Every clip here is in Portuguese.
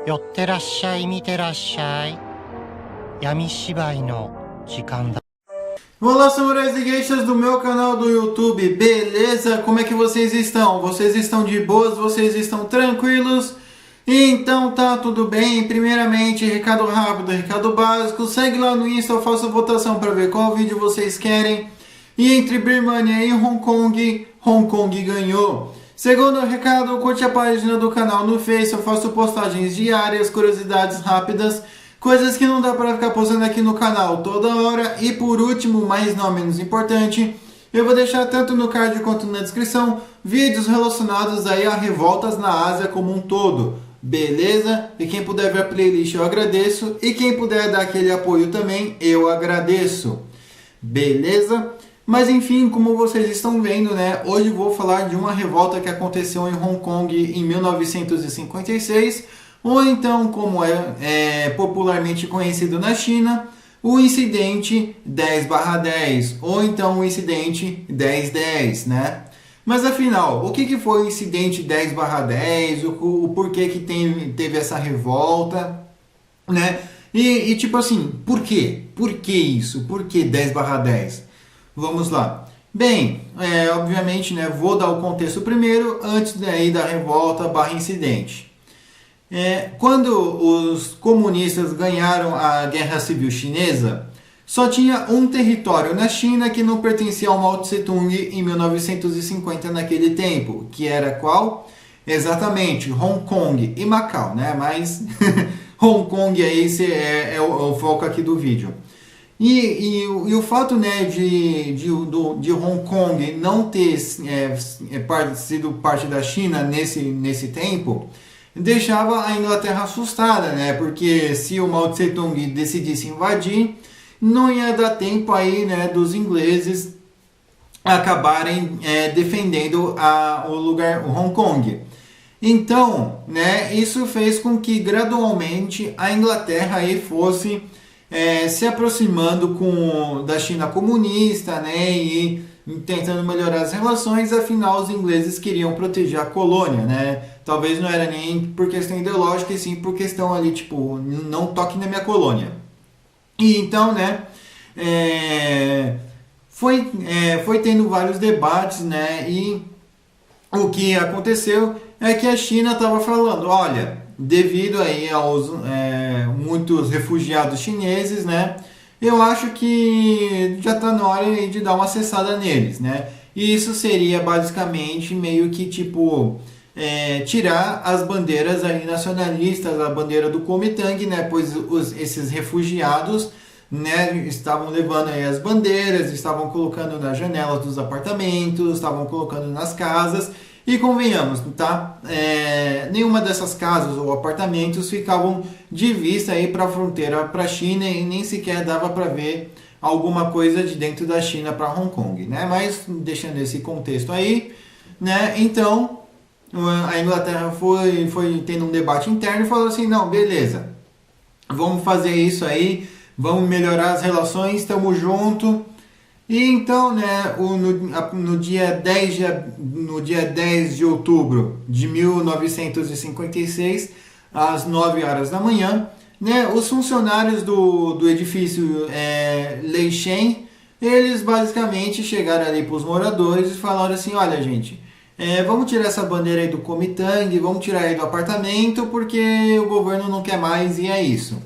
寄ってらっしゃい、見てらっしゃい。闇芝居の時間だ。Olá, samurais e geishas do meu canal do YouTube, beleza? Como é que vocês estão? Vocês estão de boas? Vocês estão tranquilos? Então tá tudo bem. Primeiramente, recado rápido, recado básico. Segue lá no Insta, eu faço votação para ver qual vídeo vocês querem. E entre Birmania e Hong Kong, Hong Kong ganhou. Segundo recado, curte a página do canal no Face, eu faço postagens diárias, curiosidades rápidas, coisas que não dá para ficar postando aqui no canal toda hora. E por último, mas não menos importante, eu vou deixar tanto no card quanto na descrição vídeos relacionados aí a revoltas na Ásia como um todo, beleza? E quem puder ver a playlist eu agradeço, e quem puder dar aquele apoio também eu agradeço, beleza? Mas enfim, como vocês estão vendo, né, hoje vou falar de uma revolta que aconteceu em Hong Kong em 1956, ou então, como é popularmente conhecido na China, o incidente 10/10, ou então o incidente 10/10, né? Mas afinal, o que foi o incidente 10/10, o porquê que teve essa revolta, né? E tipo assim, por quê? Por que isso? Por que 10/10? Vamos lá. Bem, obviamente, né, vou dar o contexto primeiro, antes daí da revolta / incidente. Quando os comunistas ganharam a Guerra Civil Chinesa, só tinha um território na China que não pertencia ao Mao Tse Tung em 1950 naquele tempo, que era qual? Exatamente, Hong Kong e Macau, né? Mas Hong Kong aí é o foco aqui do vídeo. E o fato, né, de Hong Kong não ter sido parte da China nesse tempo, deixava a Inglaterra assustada, né? Porque se o Mao Tse Tung decidisse invadir, não ia dar tempo aí, né, dos ingleses acabarem defendendo o Hong Kong. Então, né, isso fez com que gradualmente a Inglaterra aí fosse se aproximando da China comunista, né, e tentando melhorar as relações. Afinal, os ingleses queriam proteger a colônia, né? Talvez não era nem por questão ideológica, e sim por questão ali, tipo, não toque na minha colônia. E então, né, foi tendo vários debates, né, e o que aconteceu é que a China estava falando, olha, devido aí aos muitos refugiados chineses, né, eu acho que já está na hora de dar uma cessada neles, né? E isso seria basicamente meio que tipo tirar as bandeiras aí nacionalistas, a bandeira do Kuomintang, né? Pois esses refugiados, né, estavam levando aí as bandeiras, estavam colocando nas janelas dos apartamentos, estavam colocando nas casas. E convenhamos, tá? Nenhuma dessas casas ou apartamentos ficavam de vista aí para a fronteira para a China, e nem sequer dava para ver alguma coisa de dentro da China para Hong Kong, né? Mas deixando esse contexto aí, né? Então a Inglaterra foi tendo um debate interno e falou assim, não, beleza, vamos fazer isso aí, vamos melhorar as relações, estamos juntos. E então, né, no dia 10 de outubro de 1956, às 9 horas da manhã, né, os funcionários do edifício Lei Shen, eles basicamente chegaram ali para os moradores e falaram assim, olha gente, vamos tirar essa bandeira aí do Kuomintang, vamos tirar aí do apartamento, porque o governo não quer mais e é isso.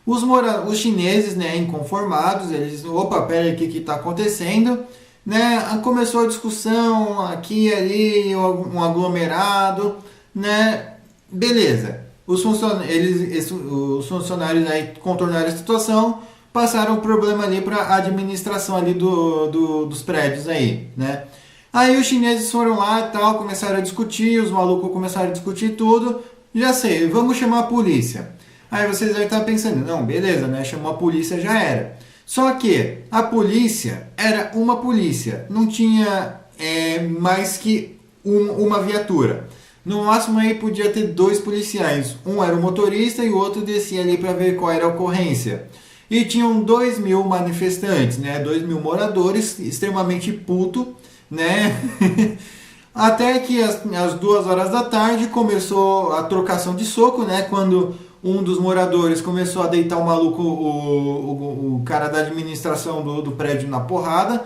Os chineses, né, inconformados, eles, opa, pera aí, o que está acontecendo? Né, começou a discussão aqui e ali, um aglomerado, né, beleza. Os funcionários aí contornaram a situação, passaram o problema ali para a administração ali dos prédios aí, né. Aí os chineses foram lá e tal, começaram a discutir, os malucos começaram a discutir tudo, já sei, vamos chamar a polícia. Aí vocês devem estar pensando, não, beleza, né? Chamou a polícia, já era. Só que a polícia era uma polícia, não tinha mais que uma viatura. No máximo aí podia ter 2 policiais, um era o motorista e o outro descia ali para ver qual era a ocorrência. E tinham 2.000 manifestantes, né? 2.000 moradores extremamente putos, né? Até que às 2 horas da tarde começou a trocação de soco, né? Quando um dos moradores começou a deitar o maluco, o cara da administração do prédio na porrada.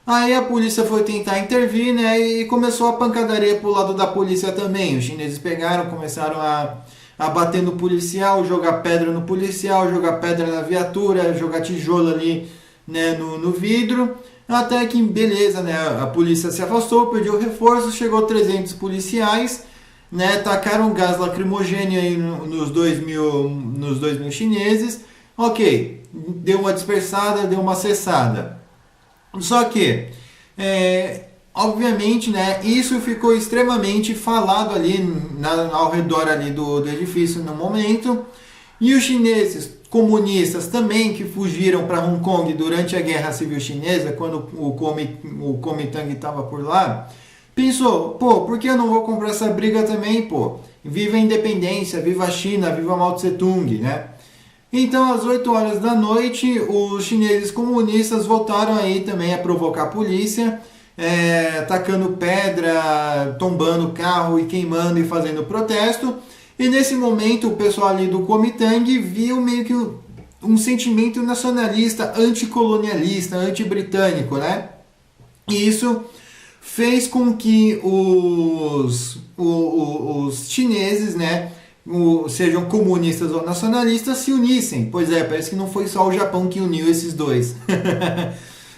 Aí a polícia foi tentar intervir, né? E começou a pancadaria pro lado da polícia também. Os chineses pegaram, começaram a bater no policial, jogar pedra no policial, jogar pedra na viatura, jogar tijolo ali, né, no vidro. Até que, beleza, né, a polícia se afastou, pediu reforço, chegou 300 policiais, né, tacaram gás lacrimogêneo aí nos 2.000 chineses. Ok, deu uma dispersada, deu uma cessada. Só que, obviamente, né, isso ficou extremamente falado ali ao redor ali do edifício no momento. E os chineses comunistas também, que fugiram para Hong Kong durante a Guerra Civil Chinesa, quando o Kuomintang estava por lá, pensou, pô, por que eu não vou comprar essa briga também, pô? Viva a independência, viva a China, viva Mao Tse Tung, né? Então, às 8 horas da noite, os chineses comunistas voltaram aí também a provocar a polícia, tacando pedra, tombando carro e queimando e fazendo protesto. E nesse momento o pessoal ali do Kuomintang viu meio que um sentimento nacionalista, anticolonialista, anti-britânico, né? E isso fez com que os chineses, né, sejam comunistas ou nacionalistas, se unissem. Pois é, parece que não foi só o Japão que uniu esses dois.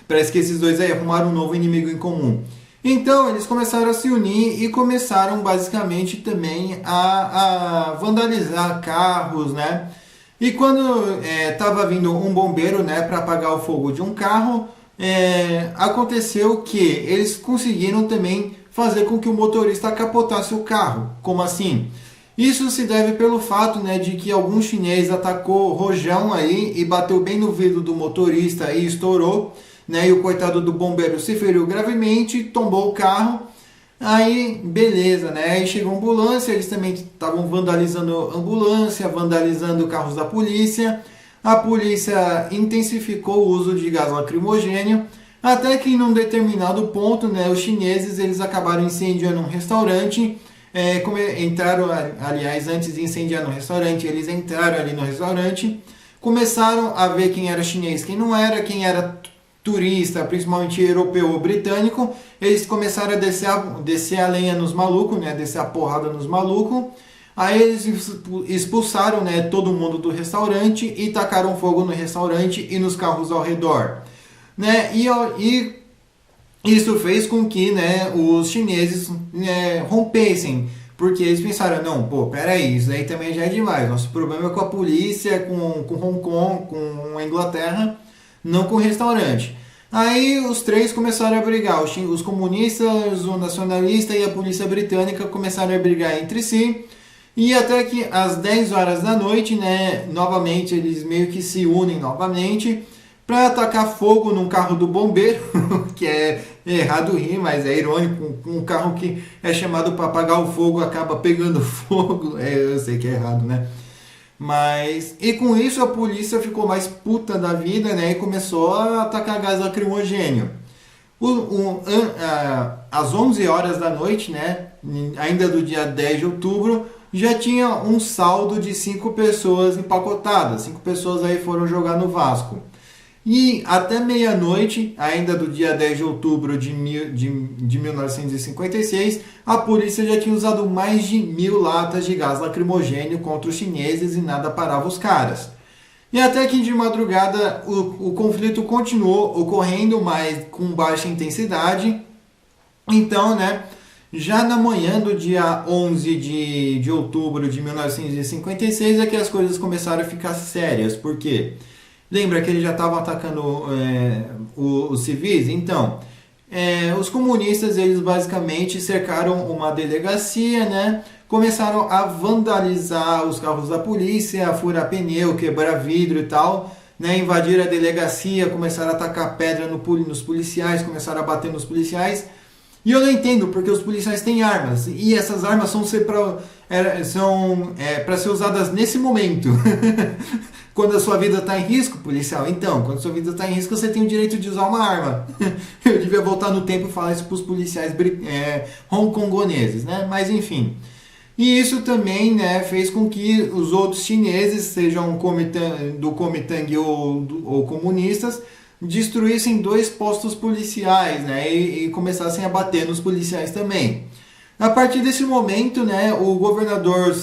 Parece que esses dois aí arrumaram um novo inimigo em comum. Então eles começaram a se unir e começaram basicamente também a vandalizar carros, né? E quando estava vindo um bombeiro, né, para apagar o fogo de um carro, aconteceu que eles conseguiram também fazer com que o motorista capotasse o carro. Como assim? Isso se deve pelo fato, né, de que algum chinês atacou rojão aí e bateu bem no vidro do motorista e estourou. Né, e o coitado do bombeiro se feriu gravemente, tombou o carro. Aí, beleza, né? Aí chegou a ambulância, eles também estavam vandalizando a ambulância, vandalizando carros da polícia. A polícia intensificou o uso de gás lacrimogêneo, até que em um determinado ponto, né, os chineses eles acabaram incendiando um restaurante. Entraram, aliás, antes de incendiar no restaurante, eles entraram ali no restaurante, começaram a ver quem era chinês, quem não era, quem era turista, principalmente europeu ou britânico. Eles começaram a descer a lenha nos malucos, né? Descer a porrada nos malucos. Aí eles expulsaram, né, todo mundo do restaurante e tacaram fogo no restaurante e nos carros ao redor, né? E isso fez com que, né, os chineses, né, rompessem, porque eles pensaram, não, pô, peraí, isso aí também já é demais. Nosso problema é com a polícia, com Hong Kong, com a Inglaterra, não com o restaurante. Aí os três começaram a brigar, os comunistas, o nacionalista e a polícia britânica começaram a brigar entre si, e até que às 10 horas da noite, né, novamente eles meio que se unem novamente para atacar fogo num carro do bombeiro, que é errado rir, mas é irônico, um carro que é chamado para apagar o fogo acaba pegando fogo, eu sei que é errado, né? Mas, e com isso a polícia ficou mais puta da vida, né, e começou a atacar gás lacrimogênio. Às 11 horas da noite, né, ainda do dia 10 de outubro, já tinha um saldo de 5 pessoas empacotadas. 5 pessoas aí foram jogar no Vasco. E até meia-noite, ainda do dia 10 de outubro de 1956, a polícia já tinha usado mais de 1.000 latas de gás lacrimogênio contra os chineses e nada parava os caras. E até que de madrugada o conflito continuou ocorrendo, mas com baixa intensidade. Então, né, já na manhã do dia 11 de outubro de 1956 é que as coisas começaram a ficar sérias. Por quê? Lembra que eles já estavam atacando os civis? Então, os comunistas, eles basicamente cercaram uma delegacia, né? Começaram a vandalizar os carros da polícia, a furar pneu, quebrar vidro e tal, né? Invadir a delegacia, começaram a atacar pedra nos policiais, começaram a bater nos policiais. E eu não entendo porque os policiais têm armas e essas armas são para ser usadas nesse momento. Quando a sua vida está em risco, policial, então, quando a sua vida está em risco, você tem o direito de usar uma arma. Eu devia voltar no tempo e falar isso para os policiais hongkongoneses, né? Mas enfim. E isso também, né, fez com que os outros chineses, sejam do Kuomintang ou comunistas, destruíssem 2 postos policiais, né, e começassem a bater nos policiais também. A partir desse momento, né, o governador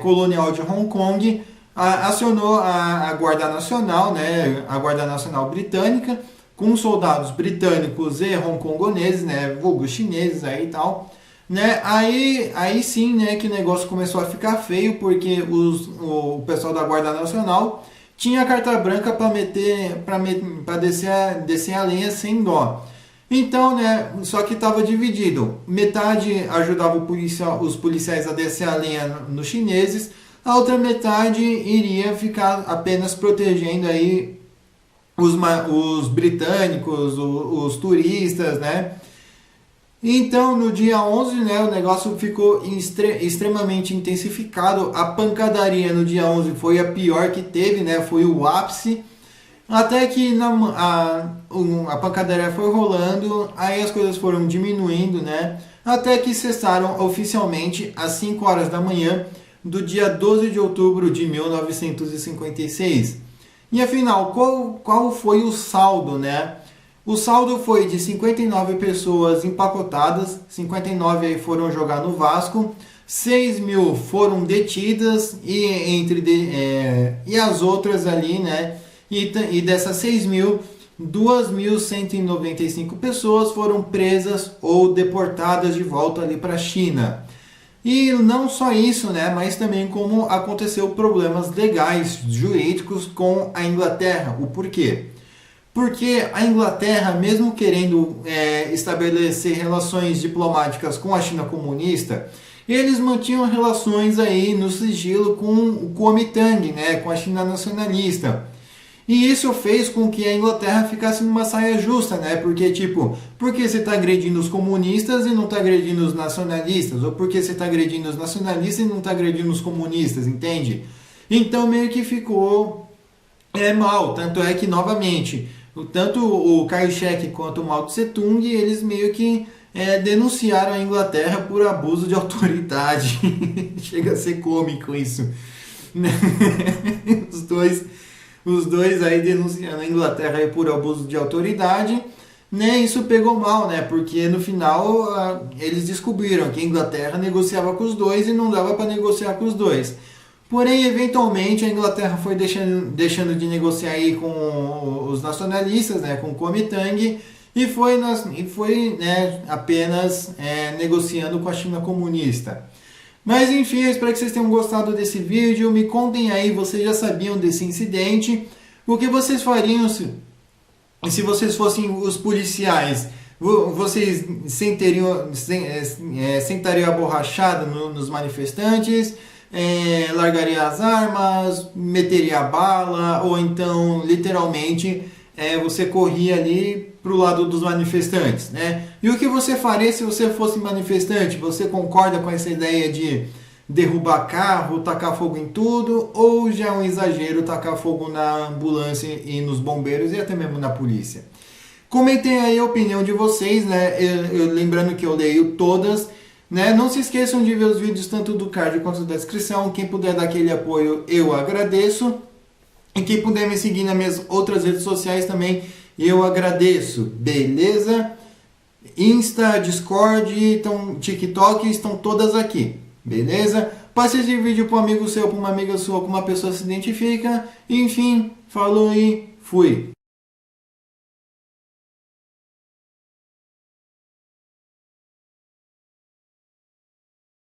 colonial de Hong Kong acionou a Guarda Nacional, né, a Guarda Nacional Britânica, com soldados britânicos e hongkongoneses, né, vulgos chineses aí e tal, né, aí sim, né, que o negócio começou a ficar feio, porque o pessoal da Guarda Nacional tinha carta branca para descer a lenha sem dó. Então, né, só que estava dividido. Metade ajudava os policiais a descer a lenha nos chineses, a outra metade iria ficar apenas protegendo aí os britânicos, os turistas, né? Então, no dia 11, né, o negócio ficou extremamente intensificado. A pancadaria no dia 11 foi a pior que teve, né? Foi o ápice. Até que a pancadaria foi rolando, aí as coisas foram diminuindo, né? Até que cessaram oficialmente às 5 horas da manhã do dia 12 de outubro de 1956. E afinal, qual foi o saldo, né? O saldo foi de 59 pessoas empacotadas, 59 aí foram jogar no Vasco, 6.000 foram detidas e as outras ali, né? E dessas 6.000, 2.195 pessoas foram presas ou deportadas de volta ali para a China. E não só isso, né, mas também como aconteceu problemas legais, jurídicos com a Inglaterra. O porquê? Porque a Inglaterra, mesmo querendo estabelecer relações diplomáticas com a China comunista, eles mantinham relações aí no sigilo com o Kuomintang, né, com a China nacionalista. E isso fez com que a Inglaterra ficasse numa saia justa, né? Porque, tipo, por que você está agredindo os comunistas e não está agredindo os nacionalistas? Ou por que você está agredindo os nacionalistas e não está agredindo os comunistas, entende? Então, meio que ficou mal. Tanto é que, novamente, tanto o Kai-shek quanto o Mao Tse-tung, eles meio que denunciaram a Inglaterra por abuso de autoridade. Chega a ser cômico isso. Os dois aí denunciando a Inglaterra aí por abuso de autoridade, né? Isso pegou mal, né? Porque no final eles descobriram que a Inglaterra negociava com os dois e não dava para negociar com os dois. Porém, eventualmente a Inglaterra foi deixando de negociar aí com os nacionalistas, né? Com o Kuomintang e foi né, apenas negociando com a China comunista. Mas enfim, eu espero que vocês tenham gostado desse vídeo. Me contem aí, vocês já sabiam desse incidente? O que vocês fariam se vocês fossem os policiais? Vocês sentariam a borrachada nos manifestantes? Largaria as armas? Meteria a bala? Ou então, literalmente, você corria ali pro lado dos manifestantes, né? E o que você faria se você fosse manifestante? Você concorda com essa ideia de derrubar carro, tacar fogo em tudo, ou já é um exagero tacar fogo na ambulância e nos bombeiros e até mesmo na polícia? Comentem aí a opinião de vocês, né? Lembrando que eu leio todas, né? Não se esqueçam de ver os vídeos tanto do card quanto da descrição. Quem puder dar aquele apoio, eu agradeço. E quem puder me seguir nas minhas outras redes sociais também, eu agradeço, beleza? Insta, Discord, TikTok estão todas aqui, beleza? Passe esse vídeo para um amigo seu, para uma amiga sua, para uma pessoa que se identifica. Enfim, falou e fui!